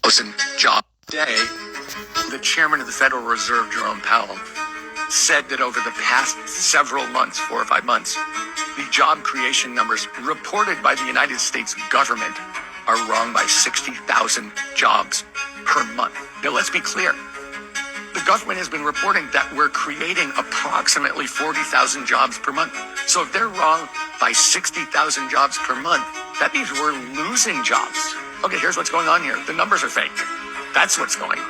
Listen, job day, the chairman of the Federal Reserve, Jerome Powell, said that over the past several months, 4 or 5 months, the job creation numbers reported by the United States government are wrong by 60,000 jobs per month. Now, let's be clear. The government has been reporting that we're creating approximately 40,000 jobs per month. So if they're wrong by 60,000 jobs per month, that means we're losing jobs. Okay, here's what's going on here. The numbers are fake. That's what's going on.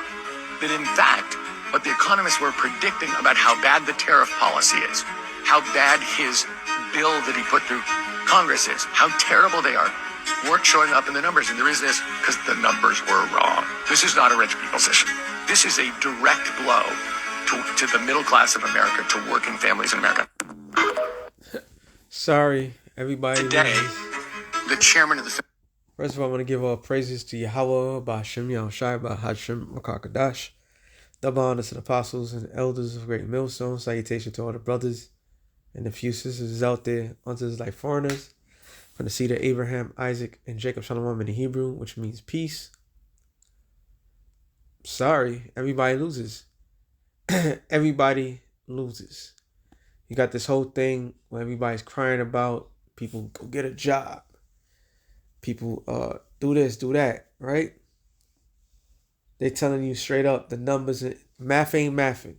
That in fact, what the economists were predicting about how bad the tariff policy is, how bad his bill that he put through Congress is, how terrible they are, weren't showing up in the numbers. And the reason is because the numbers were wrong. This is not a rich people's issue. This is a direct blow to the middle class of America, to working families in America. Sorry, everybody. Today, the chairman of the... First of all, I want to give all praises to Yahweh, Ba'ashem Yahushai, Ba'Hashem Makakadash. Double honor to the apostles and elders of Great Millstone. Salutation to all the brothers and the few sisters out there unto us like foreigners. From the seed of Abraham, Isaac, and Jacob Shalom in the Hebrew, which means peace. Sorry, everybody loses. Everybody loses. You got this whole thing where everybody's crying about people go get a job. People do this, do that, right? They telling you straight up the numbers. Math ain't mathing.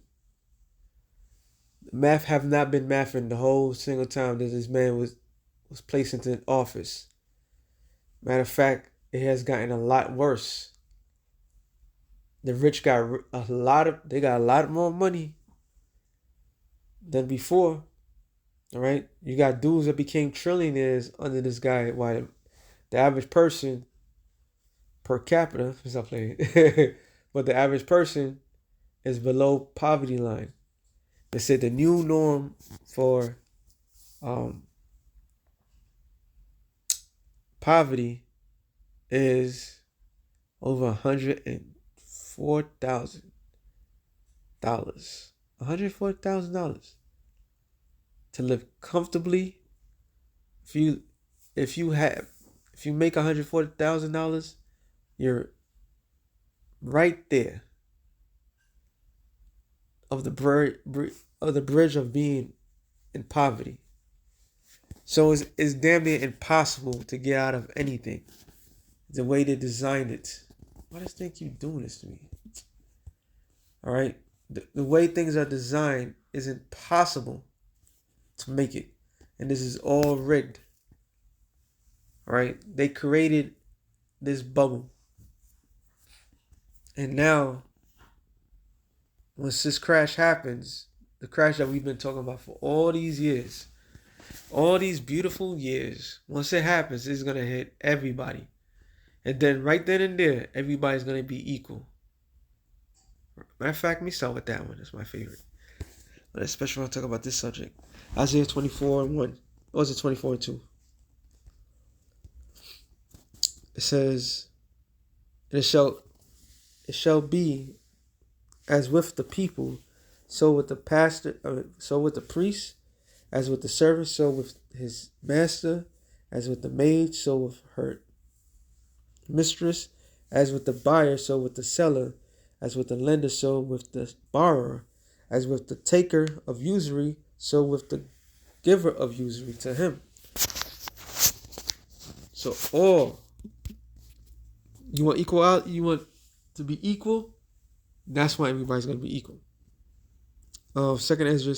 Math have not been mathing the whole single time that this man was placed into office. Matter of fact, it has gotten a lot worse. The rich got a lot more money than before. All right, you got dudes that became trillionaires under this guy. Why the average person per capita, stop playing, but the average person is below poverty line. They said the new norm for poverty is over $104,000. $104,000 to live comfortably. If you make $140,000, you're right there of the bridge of being in poverty. So it's damn near impossible to get out of anything. The way they designed it. Why does they keep doing this to me? All right, the way things are designed is impossible to make it, and this is all rigged. All right, they created this bubble, and now once this crash happens, the crash that we've been talking about for all these years, all these beautiful years, once it happens, it's gonna hit everybody, and then right then and there, everybody's gonna be equal. Matter of fact, let me start with that one. That's my favorite. But especially when I talk about this subject. Isaiah 24:1. Or was it 24:2? It says, "And it shall be as with the people, so with the pastor, so with the priest, as with the servant, so with his master, as with the maid, so with her mistress, as with the buyer, so with the seller, as with the lender, so with the borrower, as with the taker of usury, so with the giver of usury to him." So all, you want equal out, you want to be equal, that's why everybody's going to be equal. 2nd Ezra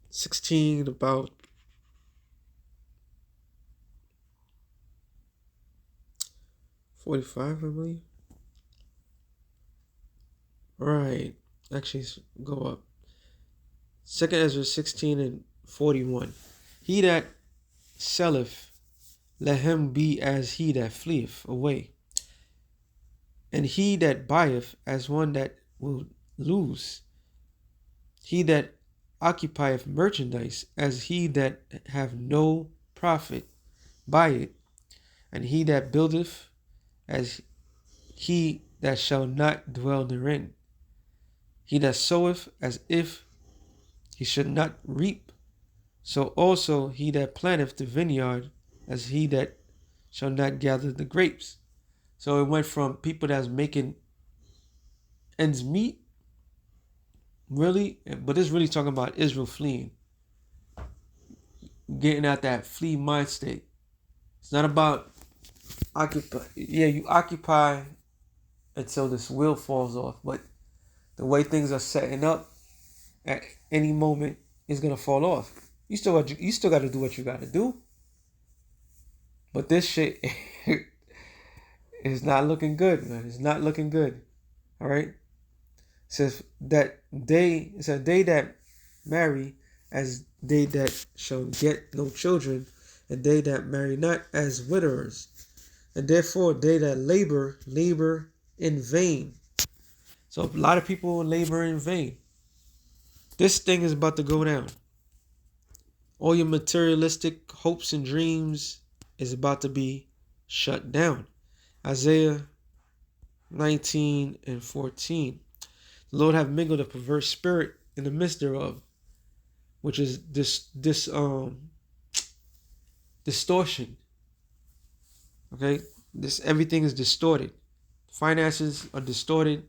16, about 45, I believe. Right. Actually, go up. 2nd Ezra 16:41. He that selleth, let him be as he that fleeth away. And he that buyeth, as one that will lose. He that occupieth merchandise, as he that have no profit by it. And he that buildeth, as he that shall not dwell therein. He that soweth, as if he should not reap. So also he that planteth the vineyard, as he that shall not gather the grapes. So it went from people that's making ends meet, really, but it's really talking about Israel fleeing, getting out that flee mind state. It's not about occupy. Yeah, you occupy until this wheel falls off, but the way things are setting up, at any moment is gonna fall off. You still got to do what you got to do, but this shit is not looking good, man. It's not looking good. All right. It says that they, it's a day that marry as they that shall get no children, and they that marry not as widowers, and therefore they that labor in vain. So a lot of people labor in vain. This thing is about to go down. All your materialistic hopes and dreams is about to be shut down. Isaiah 19 and 14. The Lord have mingled a perverse spirit in the midst thereof, which is this distortion. Okay? This everything is distorted. Finances are distorted.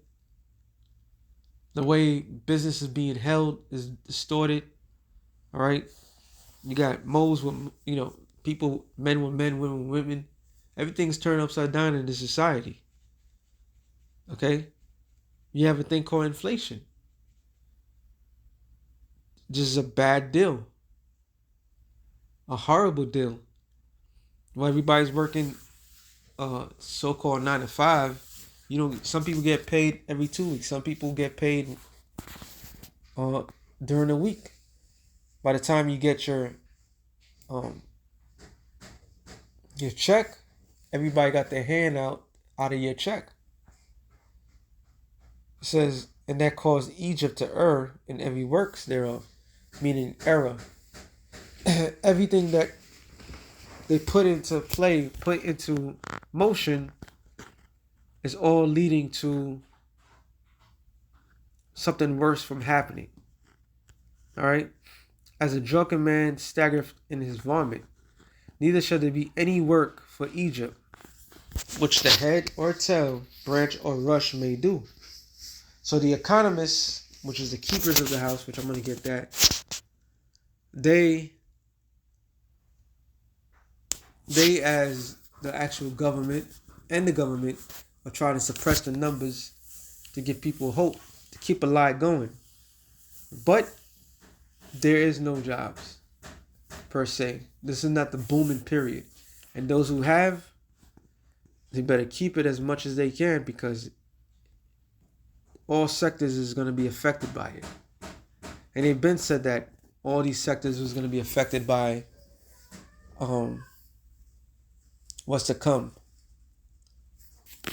The way business is being held is distorted. All right? You got moles with, people, men with men, women with women. Everything's turned upside down in this society. Okay? You have a thing called inflation. Just a bad deal. A horrible deal. Well, everybody's working so-called 9 to 5. Some people get paid every 2 weeks. Some people get paid during the week. By the time you get your check, everybody got their hand out of your check. It says, and that caused Egypt to err in every works thereof, meaning error. Everything that they put into motion, is all leading to something worse from happening. All right? As a drunken man staggereth in his vomit, neither shall there be any work for Egypt, which the head or tail, branch or rush may do. So the economists, which is the keepers of the house, which I'm going to get that, they as the actual government and the government are trying to suppress the numbers to give people hope, to keep a lie going. But there is no jobs, per se. This is not the booming period. And those who have, they better keep it as much as they can, because all sectors is going to be affected by it. And they've been said that all these sectors was going to be affected by what's to come.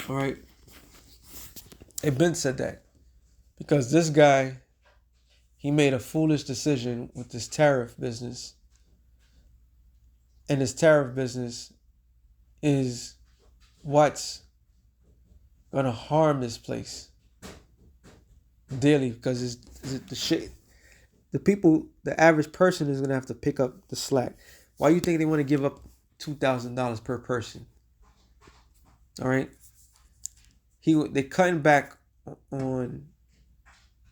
All right. They've been said that. Because this guy, he made a foolish decision with this tariff business. And this tariff business is what's going to harm this place daily, because it's the shit. The people, the average person is going to have to pick up the slack. Why do you think they want to give up $2,000 per person? All right. They cutting back on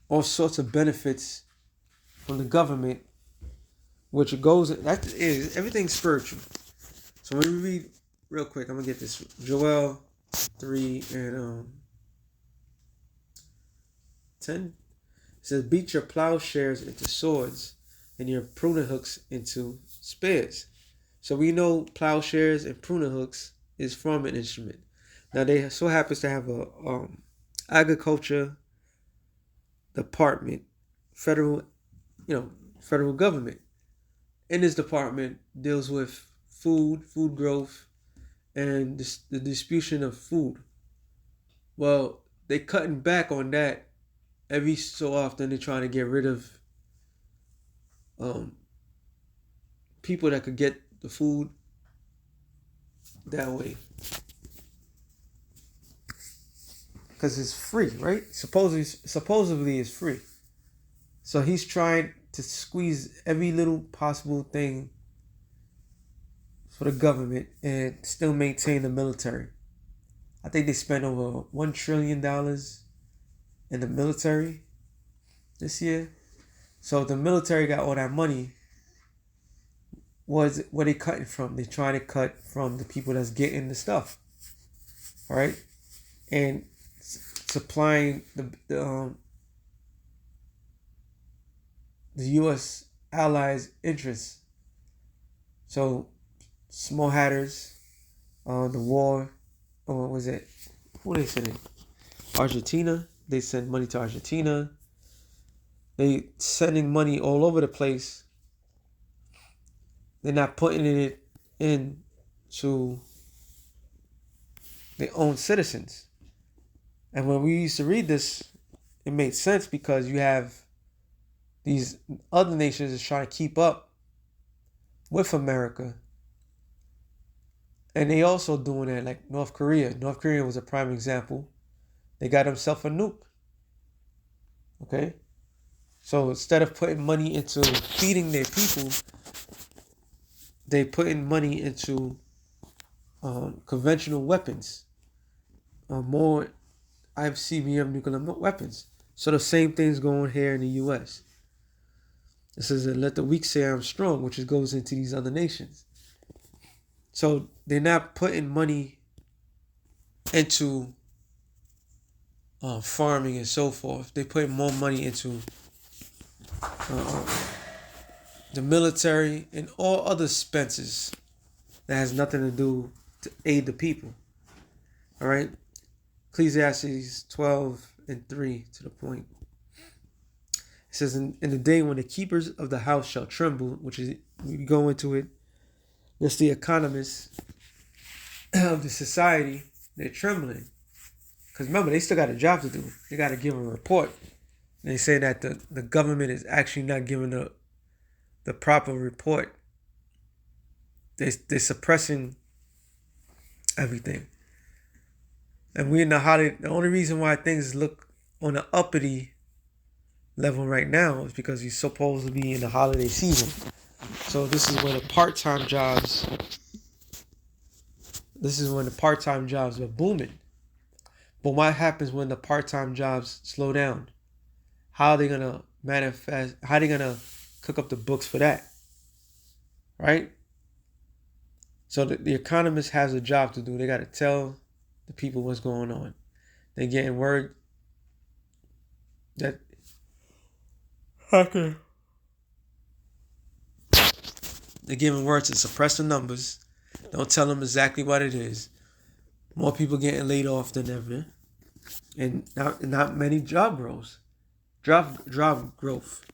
all sorts of benefits from the government, which goes, that is, everything's spiritual. So when we read real quick, I'm going to get this. Joel 3 and 10. It says, beat your plowshares into swords and your pruning hooks into spears. So we know plowshares and pruning hooks is from an instrument. Now they so happens to have a agriculture department, federal government. In this department deals with food growth, and the distribution of food. Well, they cutting back on that. Every so often they're trying to get rid of people that could get the food that way. Because it's free, right? Supposedly it's free. So he's trying to squeeze every little possible thing for the government and still maintain the military. I think they spent over $1 trillion in the military this year. So the military got all that money. Where they cutting from? They trying to cut from the people that's getting the stuff, all right, and supplying the U.S. allies' interests. So small hatters, the war, or what was it? Who they sending? Argentina. They send money to Argentina. They sending money all over the place. They're not putting it in to their own citizens. And when we used to read this, it made sense because you have these other nations that's trying to keep up with America. And they also doing that, like North Korea. North Korea was a prime example. They got themselves a nuke. Okay? So instead of putting money into feeding their people, they putting money into conventional weapons. More ICBM nuclear weapons. So the same thing's going here in the U.S. It says that let the weak say I'm strong, which goes into these other nations. So they're not putting money into farming and so forth. They're putting more money into the military and all other expenses that has nothing to do to aid the people. All right? Ecclesiastes 12:3 to the point. It says, in the day when the keepers of the house shall tremble, which is, we go into it, that's the economists of the society, they're trembling. Because remember, they still got a job to do. They got to give a report. And they say that the government is actually not giving the proper report. They're suppressing everything. And we're in the holiday. The only reason why things look on the uppity level right now is because you're supposed to be in the holiday season. So this is when the part-time jobs are booming. But what happens when the part-time jobs slow down? How are they gonna manifest? How are they gonna cook up the books for that? Right? So the economist has a job to do. They got to tell the people what's going on. They're getting word that they're giving word to suppress the numbers. Don't tell them exactly what it is. More people getting laid off than ever, and not many job growth. Job growth.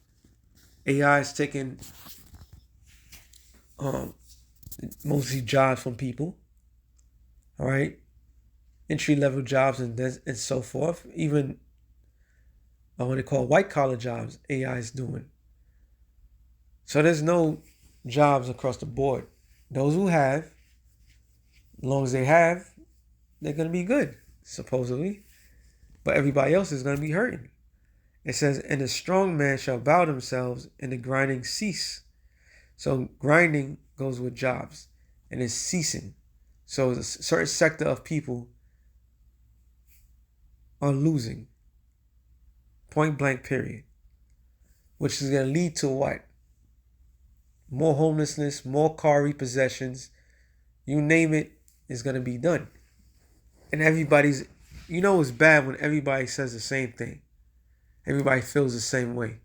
AI is taking mostly jobs from people. All right, entry level jobs and so forth. Even what they call white collar jobs, AI is doing. So there's no jobs across the board. Those who have, as long as they have, they're gonna be good, supposedly. But everybody else is gonna be hurting. It says, and the strong man shall bow themselves, and the grinding cease. So grinding goes with jobs, and it's ceasing. So a certain sector of people are losing. Point blank, period. Which is going to lead to what? More homelessness, more car repossessions. You name it, is going to be done. And everybody's, it's bad when everybody says the same thing. Everybody feels the same way.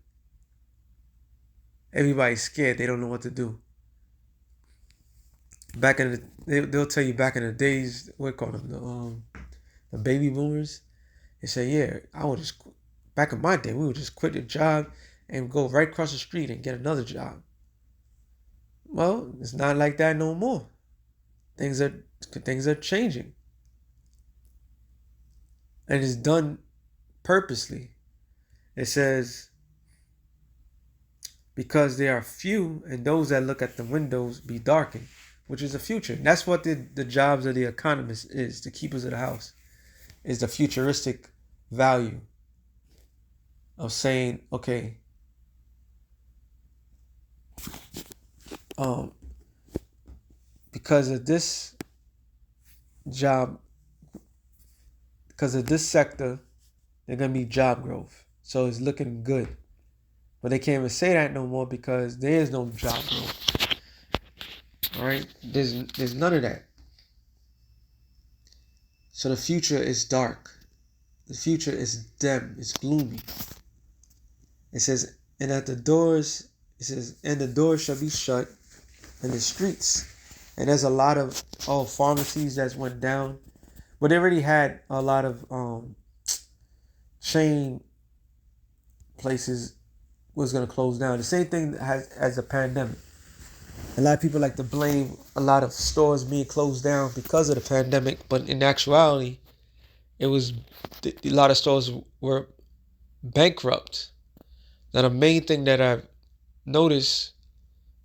Everybody's scared. They don't know what to do. They'll tell you back in the days, what call them, the baby boomers. They say, yeah, back in my day, we would just quit the job and go right across the street and get another job. Well, it's not like that no more. Things are changing. And it's done purposely. It says, because there are few, and those that look at the windows be darkened, which is the future. And that's what the jobs of the economists is, the keepers of the house, is the futuristic value of saying, okay, because of this job because of this sector, there's gonna be job growth. So it's looking good. But they can't even say that no more because there is no job growth. All right, there's none of that. So the future is dark. The future is dim. It's gloomy. It says, and at the doors, it says, and the doors shall be shut in the streets. And there's a lot of pharmacies that went down, but they already had a lot of chain places was gonna close down. The same thing as the pandemic. A lot of people like to blame a lot of stores being closed down because of the pandemic, but in actuality, it was a lot of stores were bankrupt. Now the main thing that I've noticed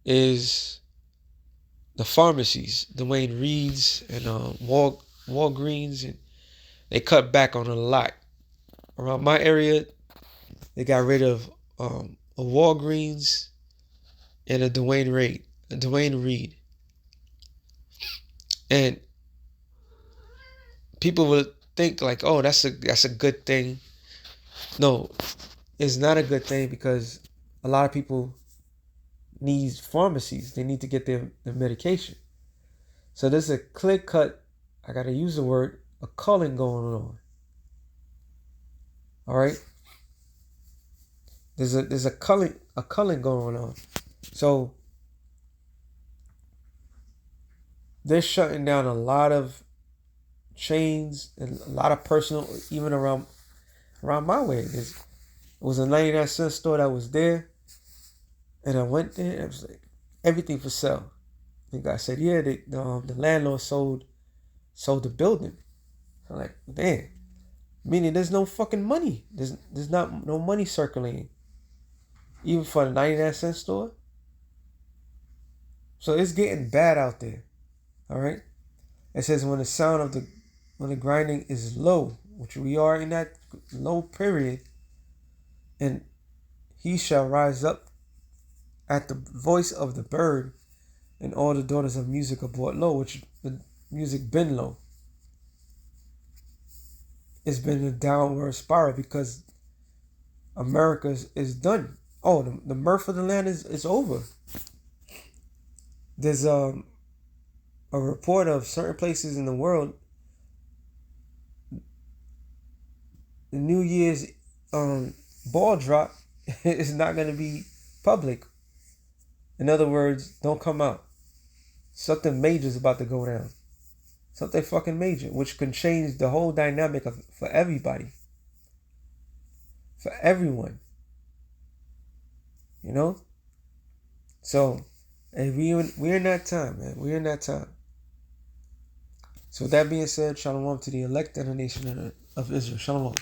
is the pharmacies, Dwayne Reed's and Walgreens, and they cut back on a lot. Around my area, they got rid of a Walgreens and a Dwayne Reed. And people would think like, oh, that's a good thing. No, it's not a good thing because a lot of people need pharmacies. They need to get their medication. So there's a clear cut, I gotta use the word, a culling going on. All right. There's a culling going on. So they're shutting down a lot of chains and a lot of personal, even around my way. It was a 99-cent store that was there, and I went there and it was like everything for sale. The guy said, yeah, the landlord sold the building. I'm like, man, meaning there's no fucking money. There's not no money circulating, even for the 99-cent store. So it's getting bad out there. All right. It says when the grinding is low, which we are in that low period, and he shall rise up at the voice of the bird, and all the daughters of music are brought low, which the music been low. It's been a downward spiral because America is done. Oh, the mirth of the land is over. There's a report of certain places in the world. The New Year's ball drop is not going to be public. In other words, don't come out. Something major is about to go down. Something fucking major, which can change the whole dynamic for everybody. For everyone. You know? So, and we're in that time, man. We're in that time. So with that being said, shalom to the elect and the nation of Israel. Shalom.